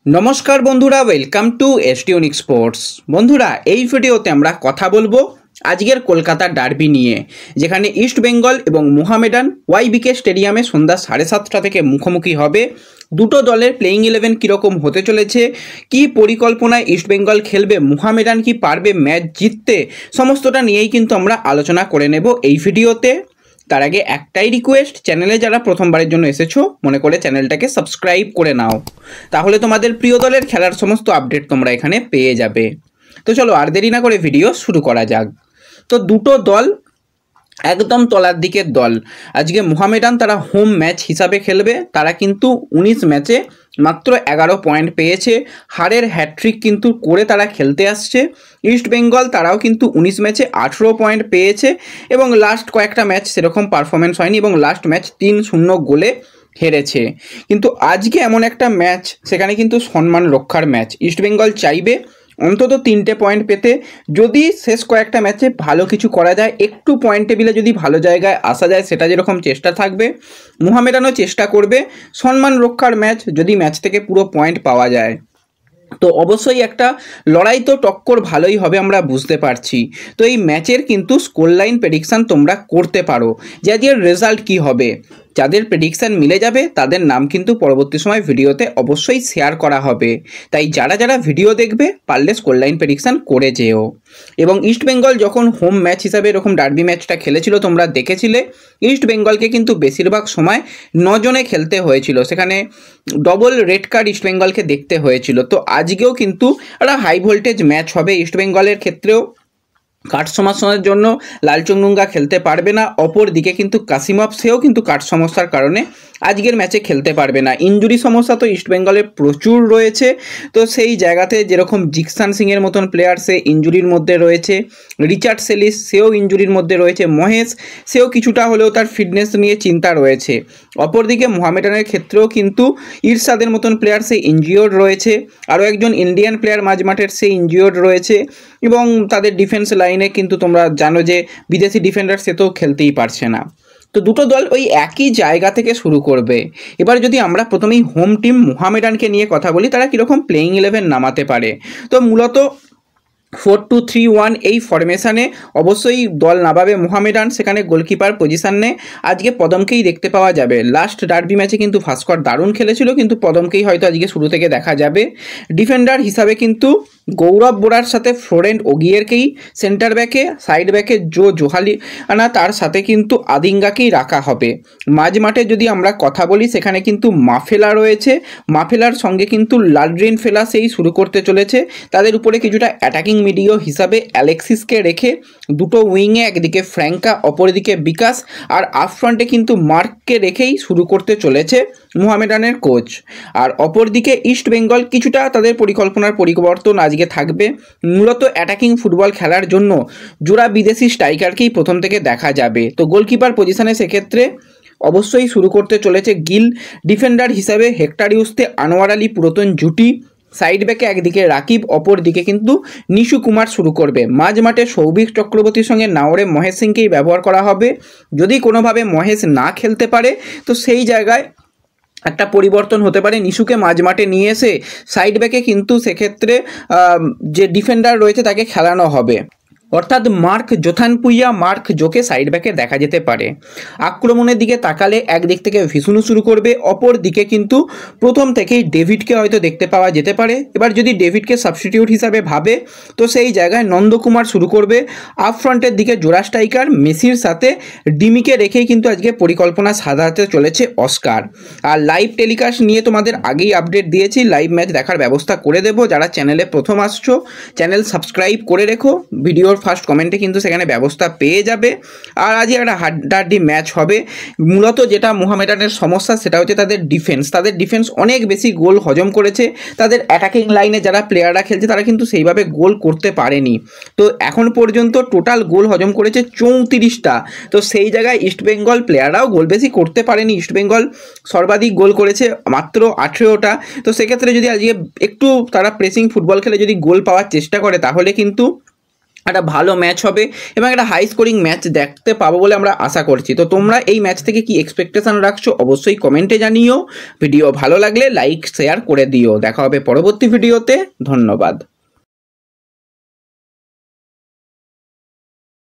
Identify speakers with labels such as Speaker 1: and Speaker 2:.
Speaker 1: नमस्कार बंधुरा welcome to एसटीयूनिक sports. बंधुरा এই ভিডিওতে আমরা কথা বলবো আজকের কলকাতা ডার্বি নিয়ে, যেখানে ইস্ট বেঙ্গল এবং মোহামেডান ওয়াইবিকে স্টেডিয়ামে সন্ধ্যা 7:30টা থেকে মুখোমুখি হবে। দুটো দলের প্লেইং 11 কীরকম হতে চলেছে, কি পরিকল্পনায় ইস্ট বেঙ্গল খেলবে, মোহামেডান কি পারবে ম্যাচ জিততে, সমস্তটা নিয়েই কিন্তু আমরা আলোচনা করে নেব এই ভিডিওতে। তার আগে একটাই রিকোয়েস্ট, চ্যানেলে যারা প্রথমবারের জন্য এসেছো মনে করে চ্যানেলটাকে সাবস্ক্রাইব করে নাও, তাহলে তোমাদের প্রিয় দলের খেলার সমস্ত আপডেট তোমরা এখানে পেয়ে যাবে। তো চলো আর দেরি না করে ভিডিও শুরু করা যাক। তো দুটো দল একদম তলার দিকের দল। আজকে মোহামেডান তারা হোম ম্যাচ হিসাবে খেলবে। তারা কিন্তু 19 ম্যাচে মাত্র 11 পয়েন্ট পেয়েছে, হারের হ্যাট্রিক কিন্তু করে তারা খেলতে আসছে। ইস্ট বেঙ্গল তারাও কিন্তু 19 ম্যাচে 18 পয়েন্ট পেয়েছে এবং লাস্ট কয়েকটা ম্যাচ সেরকম পারফরমেন্স হয়নি এবং লাস্ট ম্যাচ 3-0 গোলে হেরেছে। কিন্তু আজকে এমন একটা ম্যাচ, সেখানে কিন্তু সম্মান রক্ষার ম্যাচ। ইস্ট বেঙ্গল চাইবে অন্তত 3টে পয়েন্ট পেতে, যদি শেষ কয়েকটা ম্যাচে ভালো কিছু করা যায়, একটু পয়েন্ট টেবিলে যদি ভালো জায়গায় আসা যায়, সেটা যেরকম চেষ্টা থাকবে, মোহামেডানও চেষ্টা করবে সম্মান রক্ষার ম্যাচ, যদি ম্যাচ থেকে পুরো পয়েন্ট পাওয়া যায়। তো অবশ্যই একটা লড়াই তো টক্কর ভালোই হবে, আমরা বুঝতে পারছি। তো এই ম্যাচের কিন্তু স্কোর লাইন প্রেডিকশান তোমরা করতে পারো যে আজকের রেজাল্ট কী হবে। যাদের প্রেডিকশান মিলে যাবে তাদের নাম কিন্তু পরবর্তী সময় ভিডিওতে অবশ্যই শেয়ার করা হবে। তাই যারা যারা ভিডিও দেখবে পারলে স্কোর লাইন প্রেডিকশান করে যেও। এবং ইস্ট বেঙ্গল যখন হোম ম্যাচ হিসাবে এরকম ডার্বি ম্যাচটা খেলেছিল তোমরা দেখেছিলে, ইস্ট বেঙ্গলকে কিন্তু বেশিরভাগ সময় 9 জনে খেলতে হয়েছিল, সেখানে ডবল রেড কার্ড ইস্ট বেঙ্গলকে দেখতে হয়েছিল। তো আজকেও কিন্তু একটা হাই ভোল্টেজ ম্যাচ হবে। ইস্ট বেঙ্গলের ক্ষেত্রেও কাঠ সমস্যার জন্য লালচুংডুঙ্গা খেলতে পারবে না, অপর দিকে কিন্তু কাসিমভ সেও কিন্তু কাঠ সমস্যার কারণে আজকের ম্যাচে খেলতে পারবে না। ইনজুরি সমস্যা তো ইস্ট বেঙ্গলের প্রচুর রয়েছে। তো সেই জায়গাতে যেরকম জিকসান সিংয়ের মতন প্লেয়ার সে ইনজুরির মধ্যে রয়েছে, রিচার্ড সেলিস সেও ইনজুরির মধ্যে রয়েছে, মহেশ সেও কিছুটা হলেও তার ফিটনেস নিয়ে চিন্তা রয়েছে। অপরদিকে মোহামেডানের ক্ষেত্রেও কিন্তু ইরশাদের মতন প্লেয়ার সে ইনজিওর্ড রয়েছে, আরও একজন ইন্ডিয়ান প্লেয়ার মাঝমাঠের সে ইনজিওর্ড রয়েছে এবং তাদের ডিফেন্স লাইনে কিন্তু তোমরা জানো যে বিদেশি ডিফেন্ডার সে তো খেলতেই পারছে না। তো দুটো দল ওই একই জায়গা থেকে শুরু করবে। এবার যদি আমরা প্রথমেই হোম টিম মোহামেডানকে নিয়ে কথা বলি, তারা কীরকম প্লেইং 11 নামাতে পারে। তো মূলত 4-2-3-1 এই ফরমেশানে অবশ্যই দল নামাবে মোহামেডান। সেখানে গোলকিপার পজিশানে আজকে পদমকেই দেখতে পাওয়া যাবে। লাস্ট ডার্বি ম্যাচে কিন্তু ভাস্কর দারুণ খেলেছিল, কিন্তু পদমকেই হয়তো আজকে শুরু থেকে দেখা যাবে। ডিফেন্ডার হিসাবে কিন্তু গৌরব বোরার সাথে ফ্লোরেন্ট ওগিয়েরকেই, সেন্টার ব্যাকে সাইড ব্যাকে জোহালিয়ানা, তার সাথে কিন্তু আদিঙ্গাকেই রাখা হবে। মাঝ মাঠে যদি আমরা কথা বলি, সেখানে কিন্তু মাফেলা রয়েছে, মাফেলার সঙ্গে কিন্তু লালড্রিন ফেলা সেই শুরু করতে চলেছে। তাদের উপরে কিছুটা অ্যাটাকিং মিডিও হিসাবে অ্যালেক্সিসকে রেখে দুটো উইংয়ে একদিকে ফ্র্যাঙ্কা অপরদিকে বিকাশ, আর আপ ফ্রন্টে কিন্তু মার্ককে রেখেই শুরু করতে চলেছে মোহামেডানের কোচ। আর অপরদিকে ইস্ট বেঙ্গল কিছুটা তাদের পরিকল্পনার পরিবর্তন আজকে থাকবে। মূলত অ্যাটাকিং ফুটবল খেলার জন্য জোড়া বিদেশি স্ট্রাইকারকেই প্রথম থেকে দেখা যাবে। তো গোলকিপার পজিশনে সেক্ষেত্রে অবশ্যই শুরু করতে চলেছে গিল, ডিফেন্ডার হিসাবে হেক্টর ইউসতে আনোয়ার আলী পুরাতন জুটি, সাইড ব্যাকে একদিকে রাকিব, অপর দিকে কিন্তু নিশু কুমার শুরু করবে। মাঝ মাঠে সৌভিক চক্রবর্তীর সঙ্গে নাওরে মহেশ সিংকেই ব্যবহার করা হবে। যদি কোনোভাবে মহেশ না খেলতে পারে তো সেই জায়গায় একটা পরিবর্তন হতে পারে, নিশুকে মাঝ মাঠে নিয়ে এসে সাইড ব্যাকে কিন্তু সেক্ষেত্রে যে ডিফেন্ডার রয়েছে তাকে খেলানো হবে, অর্থাৎ মার্ক জোথানপুইয়া, মার্ক জোকে সাইড ব্যাকে দেখা যেতে পারে। আক্রমণের দিকে তাকালে একদিক থেকে ভিশুনু শুরু করবে, অপর দিকে কিন্তু প্রথম থেকেই ডেভিডকে হয়তো দেখতে পাওয়া যেতে পারে। এবার যদি ডেভিডকে সাবস্টিটিউট হিসাবে ভাবে তো সেই জায়গায় নন্দকুমার শুরু করবে। আপ ফ্রন্টের দিকে জোড়া স্ট্রাইকার মেসির সাথে ডিমিকে রেখেই কিন্তু আজকে পরিকল্পনা সাজাতে চলেছে অস্কার। আর লাইভ টেলিকাস্ট নিয়ে তোমাদের আগেই আপডেট দিয়েছি, লাইভ ম্যাচ দেখার ব্যবস্থা করে দেবো। যারা চ্যানেলে প্রথম আসছো চ্যানেল সাবস্ক্রাইব করে রেখো, ভিডিওর ফার্স্ট কমেন্টে কিন্তু সেখানে ব্যবস্থা পেয়ে যাবে। আর আজকে একটা হাড্ডাহাড্ডি ম্যাচ হবে। মূলত যেটা মোহামেডানের সমস্যা সেটা হচ্ছে তাদের ডিফেন্স। তাদের ডিফেন্স অনেক বেশি গোল হজম করেছে, তাদের অ্যাটাকিং লাইনে যারা প্লেয়াররা খেলছে তারা কিন্তু সেইভাবে গোল করতে পারেনি। তো এখন পর্যন্ত টোটাল গোল হজম করেছে 34টা। তো সেই জায়গায় ইস্টবেঙ্গল প্লেয়াররাও গোল বেশি করতে পারেনি। ইস্টবেঙ্গল সর্বাধিক গোল করেছে মাত্র 18টা। তো সেক্ষেত্রে যদি আজকে একটু তারা প্রেসিং ফুটবল খেলে যদি গোল পাওয়ার চেষ্টা করে তাহলে কিন্তু একটা ভালো ম্যাচ হবে এবং একটা হাই স্কোরিং ম্যাচ দেখতে পাবো বলে আমরা আশা করছি। তো তোমরা এই ম্যাচ থেকে কি এক্সপেকটেশন রাখছো অবশ্যই কমেন্টে জানিও। ভিডিও ভালো লাগলে লাইক শেয়ার করে দিও। দেখা হবে পরবর্তী ভিডিওতে। ধন্যবাদ।